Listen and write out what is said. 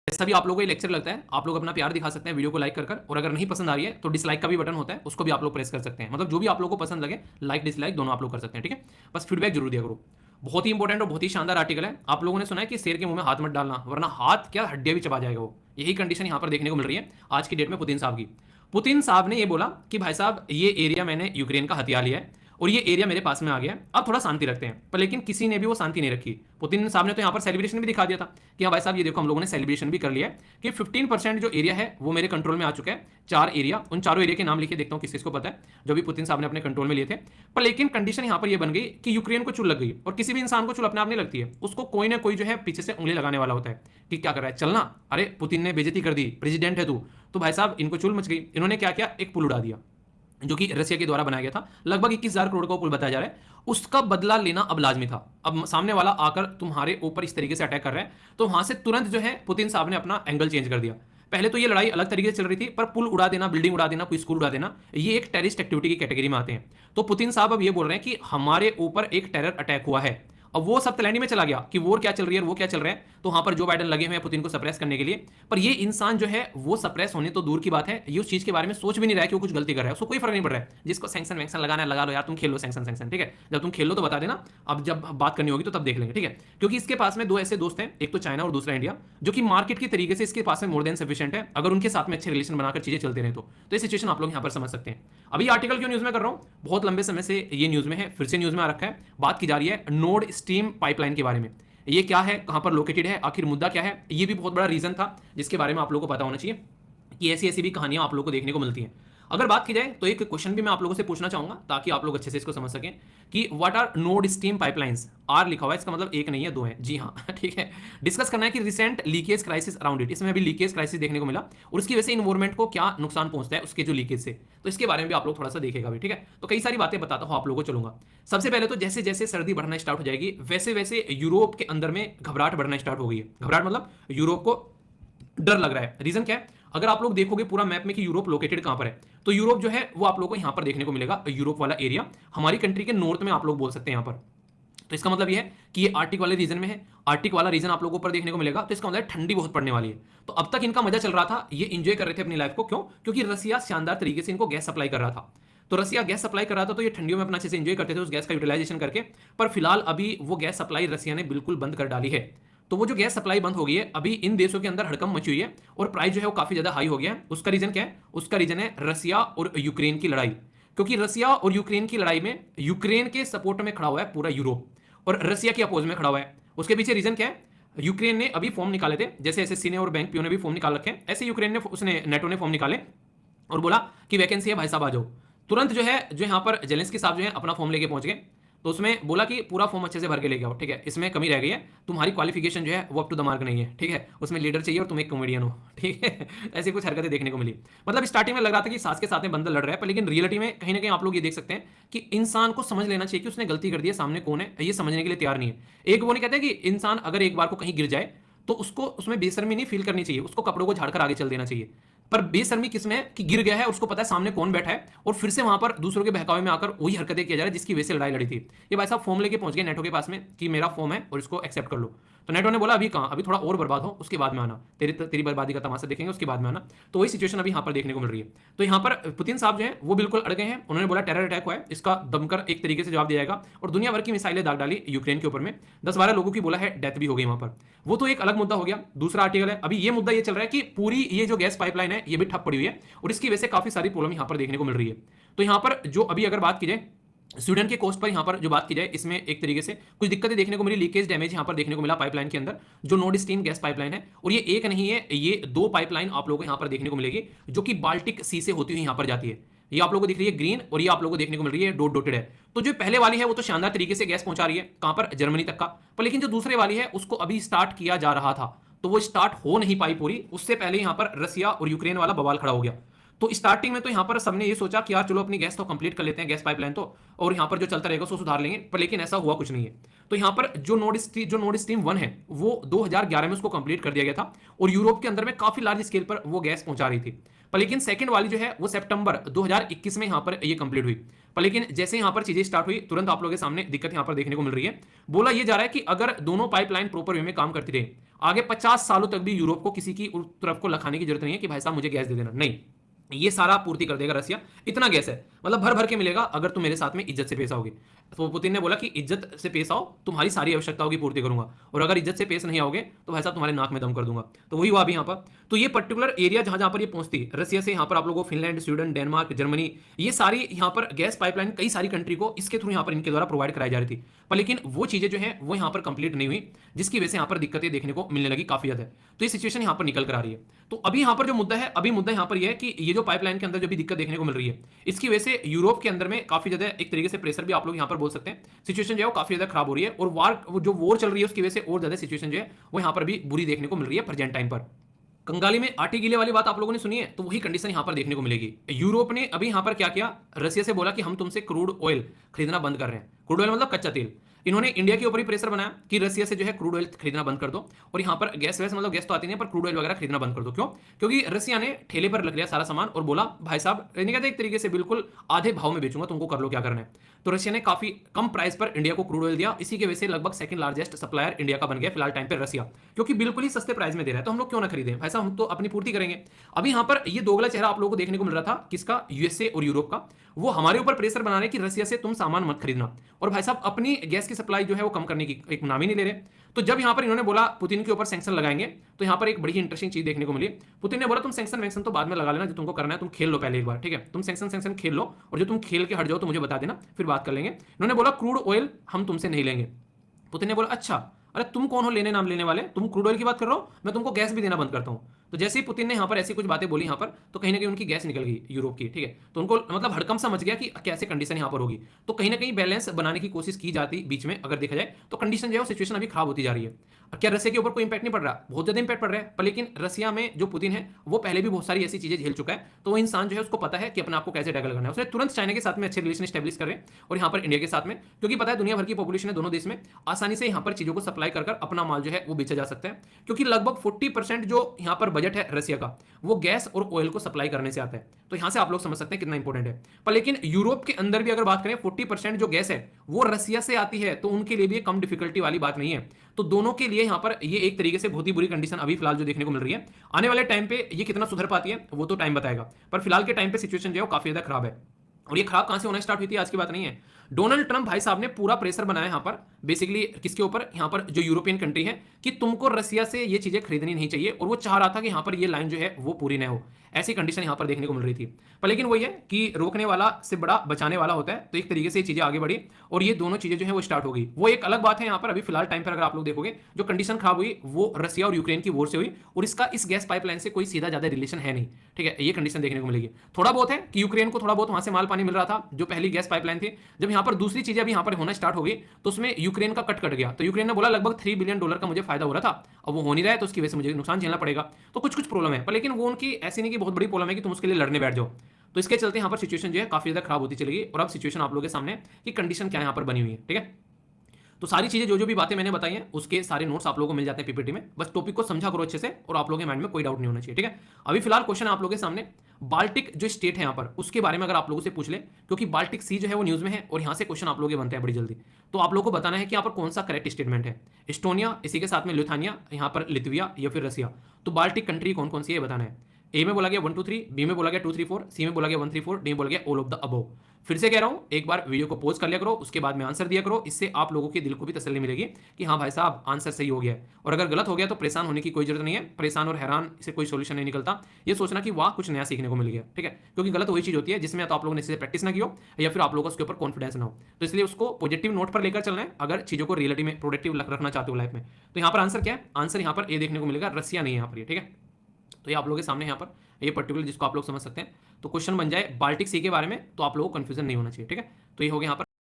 ऐसा भी आप लोगों को ये लेक्चर लगता है, आप लोग अपना प्यार दिखा सकते हैं वीडियो को लाइक कर कर, और अगर नहीं पसंद आ रही है तो डिसलाइक का भी बटन होता है, उसको भी आप लोग प्रेस कर सकते हैं। मतलब जो भी आप लोगों को पसंद लगे, लाइक डिसलाइक दोनों आप लोग कर सकते हैं, ठीक है। बस फीडबैक जरूर दिया करो। बहुत ही इंपॉर्टेंट और बहुत ही शानदार आर्टिकल है। आप लोगों ने सुना है कि शेर के मुंह में हाथ मत डालना, वरना हाथ क्या हड्डियां भी चबा जाएगा वो। यही कंडीशन यहाँ पर देखने को मिल रही है आज की डेट में पुतिन साहब की। पुतिन साहब ने ये बोला कि भाई साहब ये एरिया मैंने यूक्रेन का हथियार लिया है और ये एरिया मेरे पास में आ गया, अब थोड़ा शांति रखते हैं। पर लेकिन किसी ने भी वो शांति नहीं रखी। पुतिन साहब ने तो यहाँ पर सेलिब्रेशन भी दिखा दिया था कि हाँ भाई साहब ये देखो हम लोगों ने सेलिब्रेशन भी कर लिया है कि 15% जो एरिया है वो मेरे कंट्रोल में आ चुका है। 4 एरिया, उन चारों एरिया के नाम लिखे देखता हूँ किस को पता है, जो भी पुतिन साहब ने अपने कंट्रोल में लिए थे। पर लेकिन कंडीशन यहाँ पर ये बन गई कि यूक्रेन को चुल लग गई, और किसी भी इंसान को चुल अपने आप नहीं लगती है, उसको कोई ना कोई जो है पीछे से उंगली लगाने वाला होता है कि क्या कर रहा है, चलना, अरे पुतिन ने बेइज्जती कर दी, प्रेसिडेंट है तू। तो भाई साहब इनको चुल मच गई। इन्होंने क्या किया, एक पुल उड़ा दिया जो कि रशिया के द्वारा बनाया गया था। लगभग 21,000 करोड़ का पुल बताया जा रहा है। उसका बदला लेना अब लाजमी था। अब सामने वाला आकर तुम्हारे ऊपर इस तरीके से अटैक कर रहा है, तो वहां से तुरंत जो है पुतिन साहब ने अपना एंगल चेंज कर दिया। पहले तो ये लड़ाई अलग तरीके से चल रही थी, पर पुल उड़ा देना, बिल्डिंग उड़ा देना, कोई स्कूल उड़ा देना, ये एक टेररिस्ट एक्टिविटी की कैटेगरी में आते हैं। तो पुतिन साहब अब ये बोल रहे हैं कि हमारे ऊपर एक टेरर अटैक हुआ है। अब वो सब तलैंडी में चला गया कि वॉर क्या चल रही है और वो क्या चल रहा है, तो वहां पर जो बाइडन लगे हुए हैं पुतिन को सप्रेस करने के लिए। पर ये इंसान जो है वो सप्रेस होने तो दूर की बात है, ये उस चीज के बारे में सोच भी नहीं रहा है कि वो कुछ गलती कर रहा है, उसको कोई फर्क नहीं पड़ रहा है। जिसको सैंक्शन वैंक्शन लगाना है लगा लो यार, तुम खेलो सैंक्शन सैंक्शन, ठीक है। जब तुम खेल लो तो बता देना, अब जब बात करनी होगी तो तब देख लेंगे, ठीक है। क्योंकि इसके पास में दो ऐसे दोस्त हैं, एक तो चाइना और दूसरा इंडिया, जो कि मार्केट की तरीके से इसके पास में मोर देन सफिशिएंट है। अगर उनके साथ में अच्छे रिलेशन बनाकर चीजें चलते रहे तो ये सिचुएशन आप लोग यहाँ पर समझ सकते हैं। अभी आर्टिकल क्यों न्यूज में कर रहा हूँ, बहुत लंबे समय से ये न्यूज में है, फिर से न्यूज में आ रखा है। बात की जा रही है नॉर्ड स्ट्रीम पाइपलाइन के बारे में। ये क्या है, कहां पर लोकेटेड है, आखिर मुद्दा क्या है, ये भी बहुत बड़ा रीजन था जिसके बारे में आप लोगों को पता होना चाहिए कि ऐसी ऐसी भी कहानियां आप लोगों को देखने को मिलती हैं। अगर बात की जाए तो एक क्वेश्चन भी मैं आप लोगों से पूछना चाहूंगा ताकि आप लोग अच्छे से इसको समझ सकें कि what are node stream pipelines. Are लिखा हुआ है, इसका मतलब एक नहीं है दो है, जी हाँ ठीक है। डिस्कस करना है कि recent leakage crisis around it, इसमें अभी लीकेज क्राइसिस देखने को मिला और उसकी वजह से इन्वायरमेंट को क्या नुकसान पहुंचता है उसके जो लीकेज से, तो इसके बारे में भी आप लोग थोड़ा सा देखेगा भी, ठीक है। तो कई सारी बातें बताता हूं आप लोगों को, चलूंगा। सबसे पहले तो जैसे जैसे सर्दी बढ़ना स्टार्ट हो जाएगी वैसे वैसे यूरोप के अंदर में घबराहट बढ़ना स्टार्ट हो गई है। घबराहट मतलब यूरोप को डर लग रहा है। रीजन क्या है, अगर आप लोग देखोगे पूरा मैप में कि यूरोप लोकेटेड कहां पर है, तो यूरोप जो है वो आप लोगों को यहां पर देखने को मिलेगा। यूरोप वाला एरिया हमारी कंट्री के नॉर्थ में आप लोग बोल सकते हैं यहां पर। तो इसका मतलब ये है कि ये आर्टिक वाले रीजन में है, आर्टिक वाला रीजन आप लोगों को ऊपर देखने को मिलेगा, तो इसका मतलब ठंडी बहुत पड़ने वाली है। तो अब तक इनका मजा चल रहा था, ये एंजॉय कर रहे थे अपनी लाइफ को, क्यों, क्योंकि रसिया शानदार तरीके से इनको गैस सप्लाई कर रहा था। तो रसिया गैस सप्लाई कर रहा था, तो ये ठंडियों में अपना अच्छे से एंजॉय करते थे उस गैस का यूटिलाइजेशन करके। पर फिलहाल अभी वो गैस सप्लाई रसिया ने बिल्कुल बंद कर डाली है। तो वो जो गैस सप्लाई बंद हो गई है, अभी इन देशों के अंदर हड़कंप मची हुई है और प्राइस जो है वो काफी ज्यादा हाई हो गया है। उसका रीजन क्या है, उसका रीजन है रसिया और यूक्रेन की लड़ाई। क्योंकि रसिया और यूक्रेन की लड़ाई में यूक्रेन के सपोर्ट में खड़ा हुआ है पूरा यूरोप और रसिया के अपोज में खड़ा हुआ है। उसके पीछे रीजन क्या है, यूक्रेन ने अभी फॉर्म निकाले थे, जैसे एसएससी ने और बैंक पीओ ने भी फॉर्म निकाल रखे हैं, ऐसे यूक्रेन ने, उसने नेटो ने फॉर्म निकाले और बोला कि वैकेंसी है भाई साहब आ जाओ। तुरंत जो है जो यहाँ पर जेलेंस्की साहब जो है अपना फॉर्म लेके पहुंच गए। तो उसमें बोला कि पूरा फॉर्म अच्छे से भर के लेके आओ, ठीक है, इसमें कमी रह गई है, तुम्हारी क्वालिफिकेशन जो है वो अप टू द मार्क नहीं है, ठीक है, उसमें लीडर चाहिए और तुम एक कॉमेडियन हो, ठीक है। ऐसी कुछ हरकतें देखने को मिली। मतलब स्टार्टिंग में लग रहा था कि सास के साथ में बंदर लड़ रहा है, पर लेकिन रियलिटी में कहीं ना कहीं आप लोग ये देख सकते हैं कि इंसान को समझ लेना चाहिए कि उसने गलती कर दी है, सामने कौन है ये समझने के लिए तैयार नहीं है। एक वो नहीं कहते कि इंसान अगर एक बार को कहीं गिर जाए तो उसको उसमें बेशर्मी नहीं फील करनी चाहिए, उसको कपड़ों को झाड़कर आगे चल देना चाहिए। पर बेशर्मी किसमें है कि गिर गया है, उसको पता है सामने कौन बैठा है और फिर से वहां पर दूसरों के बहकावे में आकर वही हरकतें किया जा रहा है जिसकी वजह से लड़ाई लड़ी थी। ये भाई साहब फॉर्म लेके पहुंच गए नेटो के पास में कि मेरा फॉर्म है और इसको एक्सेप्ट कर लो। तो नेटो ने बोला अभी कहां, अभी थोड़ा और बर्बाद हो उसके बाद में आना, तेरी बर्बादी का तमाशा देखेंगे उसके बाद में आना। तो वही सिचुएशन अभी यहाँ पर देखने को मिल रही है। तो यहाँ पर पुतिन साहब जो है वो बिल्कुल अड़ गए हैं। उन्होंने बोला टेरर अटैक हुआ है, इसका दमकर एक तरीके से जवाब दिया जाएगा और दुनिया भर की मिसाइलें दाग डाली यूक्रेन के ऊपर में। 10-12 लोगों की बोला है डेथ भी हो गई वहां पर। वो तो एक अलग मुद्दा हो गया। दूसरा आर्टिकल है, अभी ये मुद्दा ये चल रहा है कि पूरी ये जो गैस पाइपलाइन है ये भी ठप पड़ी हुई है और इसकी वजह से काफी सारी प्रॉब्लम यहां पर देखने को मिल रही है। तो यहां पर जो अभी अगर बात की जाए स्वीडन के कोस्ट पर यहां पर जो बात की जाए, इसमें एक तरीके से कुछ दिक्कतें देखने को मिली, लीकेज डैमेज यहां पर देखने को मिला पाइपलाइन के अंदर, जो नॉर्ड स्ट्रीम गैस पाइपलाइन है। और ये एक नहीं है, ये 2 पाइपलाइन आप लोगों को यहां पर देखने को मिलेगी जो कि बाल्टिक सी से होती हुई यहां पर जाती है। ये आप लोगों को दिख रही है ग्रीन और ये आप लोगों को देखने को मिल रही है डॉट डॉटेड है। तो जो पहले वाली है वो तो शानदार तरीके से गैस पहुंचा रही है, कहां पर, जर्मनी तक का। पर लेकिन जो दूसरे वाली है उसको अभी स्टार्ट किया जा रहा था, तो वो स्टार्ट हो नहीं पाई पूरी, उससे पहले यहां पर रसिया और यूक्रेन वाला बवाल खड़ा हो गया। तो स्टार्टिंग में तो यहाँ पर सबने ये सोचा कि यार चलो अपनी गैस तो कंप्लीट कर लेते हैं, गैस पाइपलाइन तो, और यहाँ पर जो चलता रहेगा उसको सुधार लेंगे, पर लेकिन ऐसा हुआ कुछ नहीं है। तो यहाँ पर जो नॉर्ड स्ट्रीम 1 है वो 2011 में उसको कंप्लीट कर दिया गया था और यूरोप के अंदर में काफी लार्ज स्केल पर वो गैस पहुंचा रही थी। पर लेकिन सेकंड वाली जो है वो सितंबर 2021 में यहाँ पर ये कंप्लीट हुई। पर लेकिन जैसे यहाँ पर चीजें स्टार्ट हुई तुरंत आप लोगों के सामने दिक्कत यहाँ पर देखने को मिल रही है। बोला ये जा रहा है कि अगर दोनों पाइपलाइन प्रॉपर वे में काम करती रहे, आगे 50 सालों तक भी यूरोप को किसी की उस तरफ को लखाने की जरूरत नहीं है कि भाई साहब मुझे गैस दे देना, नहीं, ये सारा पूर्ति कर देगा रसिया। इतना गैस है, मतलब भर भर के मिलेगा अगर तुम मेरे साथ में इज्जत से पेश आओगे। तो पुतिन ने बोला कि इज्जत से पेश आओ, तुम्हारी सारी आवश्यकताओं की पूर्ति करूंगा, और अगर इज्जत से पेश नहीं आओगे तो भाई साहब तुम्हारे नाक में दम कर दूंगा। तो वही हुआ अभी यहाँ पर। तो ये पर्टिकुलर एरिया जहां जहां पर ये पहुंचती रसिया से, यहाँ पर आप लोगों को फिनलैंड, स्वीडन, डेनमार्क, जर्मनी, ये सारी यहाँ पर गैस पाइपलाइन कई सारी कंट्री को इसके थ्रू यहाँ पर इनके द्वारा प्रोवाइड कराई जा रही थी। पर लेकिन वो चीजें जो है वो यहाँ पर कंप्लीट नहीं हुई, जिसकी वजह से यहाँ पर दिक्कतें देखने को मिलने लगी काफी ज्यादा। तो ये सिचुएशन यहाँ पर निकल कर आ रही है। तो अभी यहाँ पर जो मुद्दा है, अभी मुद्दा यहाँ पर यह है कि ये जो पाइपलाइन के अंदर जो भी दिक्कत देखने को मिल रही है, इसकी वजह से यूरोप के अंदर में काफी ज्यादा एक तरीके से प्रेशर भी आप लोग यहाँ पर बोल सकते हैं, सिचुएशन जो है वो काफी ज्यादा खराब हो रही है। और जो वॉर चल रही है उसकी वजह से और ज्यादा सिचुएशन जो है वो यहाँ पर भी बुरी देखने को मिल रही है प्रेजेंट टाइम पर। कंगाली में आटे गीले वाली बात आप लोगों ने सुनी है, तो वही कंडीशन यहां पर देखने को मिलेगी। यूरोप ने अभी यहां पर क्या किया, रसिया से बोला कि हम तुमसे क्रूड ऑयल खरीदना बंद कर रहे हैं। क्रूड ऑयल मतलब कच्चा तेल। इन्होंने इंडिया के ऊपर ही प्रेशर बनाया कि रसिया से जो है क्रूड ऑयल खरीदना बंद कर दो, और यहाँ पर गैस वैस मतलब गैस तो आती नहीं पर क्रूड ऑयल वगैरह खरीदना बंद कर दो। क्यों? क्योंकि रसिया ने ठेले पर रख लिया सारा सामान और बोला भाई साहब, नहीं कहते एक तरीके से बिल्कुल आधे भाव में बेचूंगा, तुमको कर लो क्या करना है। तो रशिया ने काफी कम प्राइस पर इंडिया को क्रूड ऑयल दिया। इसी की वजह से लगभग सेकंड लार्जेस्ट सप्लायर इंडिया का बन गया फिलहाल टाइम पे रसिया, क्योंकि बिल्कुल ही सस्ते प्राइस में दे रहा है, तो हम लोग क्यों ना खरीदें भाई साहब, हम तो अपनी पूर्ति करेंगे। अभी यहाँ पर ये दोगला चेहरा आप लोगों को देखने को मिल रहा था, किसका? यूएसए और यूरोप का। वो हमारे ऊपर प्रेशर बना रहे कि रसिया से तुम सामान मत खरीदना, और भाई साहब अपनी गैस की सप्लाई जो है वो कम करने की एक नाम ही नहीं ले रहे। तो जब यहाँ पर इन्होंने बोला पुतिन के ऊपर सैंक्शन लगाएंगे, तो यहाँ पर एक बड़ी इंटरेस्टिंग चीज देखने को मिली। पुतिन ने बोला तुम सैंक्शन वैंक्शन तो बाद में लगा लेना, जो तुमको करना है तुम खेल लो पहले एक बार, ठीक है? तुम सैंक्शन खेल लो, और जो तुम खेल के हट जाओ तो मुझे बता देना, फिर बात कर लेंगे। इन्होंने बोला क्रूड ऑयल हम तुमसे नहीं लेंगे। पुतिन ने बोला अच्छा, अरे तुम कौन हो लेने नाम लेने वाले, तुम क्रूड ऑयल की बात कर रहे हो, मैं तुमको गैस भी देना बंद करता हूं। तो जैसे ही पुतिन ने यहाँ पर ऐसी कुछ बातें बोली यहाँ पर, तो कहीं ना कहीं उनकी गैस निकल गई यूरोप की, ठीक है? तो उनको मतलब हड़कम समझ गया कि कैसे कंडीशन यहाँ पर होगी। तो कहीं ना कहीं बैलेंस बनाने की कोशिश की जाती बीच में, अगर देखा जाए तो कंडीशन जो है सिचुएशन अभी खराब होती जा रही है। क्या रसिया के ऊपर कोई इंपैक्ट नहीं पड़ रहा? बहुत ज्यादा इंपैक्ट पड़ रहा है। पर लेकिन रसिया में जो पुतिन है वो पहले भी बहुत सारी ऐसी चीजें झेल चुका है, तो वो इंसान जो है उसको पता है कि अपने आपको कैसे टैकल करना है। उसने तुरंत चाइना के साथ में अच्छे रिलेशन स्टैब्लिश कर रहे हैं, और यहाँ पर इंडिया के साथ में, क्योंकि पता है दुनिया भर की पॉपुलेशन है दोनों देश में, आसानी से यहाँ पर चीजों को सप्लाई कर अपना माल जो है वो बेचा जा सकता है। क्योंकि लगभग 40% जो यहाँ पर बजट है रसिया का, वो गैस और ऑयल को सप्लाई करने से आता है। तो यहां से आप लोग समझ सकते हैं कितना इंपॉर्टेंट है। पर लेकिन यूरोप के अंदर भी अगर बात करें, 40% जो गैस है वो रसिया से आती है, तो उनके लिए भी कम डिफिकल्टी वाली बात नहीं है। तो दोनों के लिए यहां पर ये एक तरीके से बहुत ही बुरी कंडीशन अभी फिलहाल जो देखने को मिल रही है। आने वाले टाइम पे ये कितना सुधर पाती है वो तो टाइम बताएगा, पर फिलहाल के टाइम पे सिचुएशन जो है काफी ज्यादा खराब है। और ये खराब कहां से होना स्टार्ट हुई थी, आज की बात नहीं है। डोनाल्ड ट्रंप भाई साहब ने पूरा प्रेशर बनाया यहां पर, बेसिकली किसके ऊपर? यहां पर जो यूरोपियन कंट्री है, कि तुमको रसिया से ये चीजें खरीदनी नहीं चाहिए, और वो चाह रहा था कि यहां पर ये लाइन जो है वो पूरी न हो। ऐसी कंडीशन यहां पर देखने को मिल रही थी। पर लेकिन वही है कि रोकने वाला से बड़ा बचाने वाला होता है, तो एक तरीके से ये चीजें आगे बढ़ी और ये दोनों चीजें जो है वो स्टार्ट हो गई। वो एक अलग बात है। यहां पर अभी फिलहाल टाइम पर अगर आप लोग देखोगे, जो कंडीशन खराब हुई वो रसिया और यूक्रेन की वॉर से हुई, और इसका इस गैस पाइपलाइन से कोई सीधा ज्यादा रिलेशन है नहीं, ठीक है? ये कंडीशन देखने को मिलेगी। थोड़ा बहुत है कि यूक्रेन को थोड़ा बहुत वहां से माल पानी मिल रहा था, जो पहली गैस पाइपलाइन थी। जब यहां पर दूसरी चीजें अभी यहां पर होना स्टार्ट हो गई, तो उसमें यूक्रेन का कट गया। तो यूक्रेन ने बोला लगभग $3 बिलियन का मुझे फायदा हो रहा था, अब वो हो नहीं रहा है, तो उसकी वजह से मुझे नुकसान झेलना पड़ेगा। तो कुछ कुछ प्रॉब्लम है, पर लेकिन वो उनकी ऐसी नहीं कि बहुत बड़ी प्रॉब्लम है कि तुम उसके लिए लड़ने बैठ जाओ। तो इसके चलते यहाँ पर सिचुएशन जो है काफी ज्यादा खराब होती चलेगी। और अब सिचुएशन आप लोगों के सामने कि कंडीशन क्या यहाँ पर बनी हुई है, ठीक है? तो सारी चीजें जो भी बातें मैंने बताई हैं उसके सारे नोट्स आप लोगों को मिल जाते हैं पीपीटी में। बस टॉपिक को समझा करो अच्छे से, और आप लोगों के माइंड में कोई डाउट नहीं होना चाहिए, ठीक है? अभी फिलहाल क्वेश्चन आप लोगों के सामने, बाल्टिक जो स्टेट है यहाँ पर, उसके बारे में अगर आप लोगों से पूछ ले, क्योंकि बाल्टिक सी जो है वो न्यूज में है, और यहाँ से क्वेश्चन आप लोगों के बनते हैं बड़ी जल्दी। तो आप लोगों को बताना है कि यहाँ पर कौन सा करेक्ट स्टेटमेंट है। एस्टोनिया, इसी के साथ में लिथुआनिया, यहाँ पर लिथुविया या फिर रसिया। तो बाल्टिक कंट्री कौन कौन सी है बताना है। ए में बोला गया 1 2 3, बी में बोला गया 2 3 4, सी में बोला गया 1 3 4, डी में बोला गया ऑल ऑफ द अबव। फिर से कह रहा हूं, एक बार वीडियो को पॉज कर लिया करो, उसके बाद में आंसर दिया करो। इससे आप लोगों के दिल को भी तसल्ली मिलेगी कि हाँ भाई साहब आंसर सही हो गया है। और अगर गलत हो गया तो परेशान होने की कोई जरूरत नहीं है। परेशान और हैरान से कोई सोल्यूशन नहीं निकलता। ये सोचना कि वाह कुछ नया सीखने को मिल गया, ठीक है? क्योंकि गलत वही चीज होती है जिसमें तो आप लोगों ने इससे प्रैक्टिस ना की हो, या फिर आप लोगों को उसके ऊपर कॉन्फिडेंस ना हो। तो इसलिए उसको पॉजिटिव नोट पर लेकर चलना है अगर चीजों को रियलिटी में प्रोडक्टिव रखना चाहते हो लाइफ में। तो यहाँ पर आंसर क्या है? आंसर यहाँ पर ए देखने को मिलेगा, रसिया नहीं है यहाँ पर, ठीक है? तो ये आप लोगों के सामने यहाँ पर ये पर्टिकुलर जिसको आप लोग समझ सकते हैं। तो क्वेश्चन बन जाए बाल्टिक सी के बारे में, तो आप लोगों को कंफ्यूजन नहीं होना चाहिए, ठीक है? तो ये हो गया यहाँ पर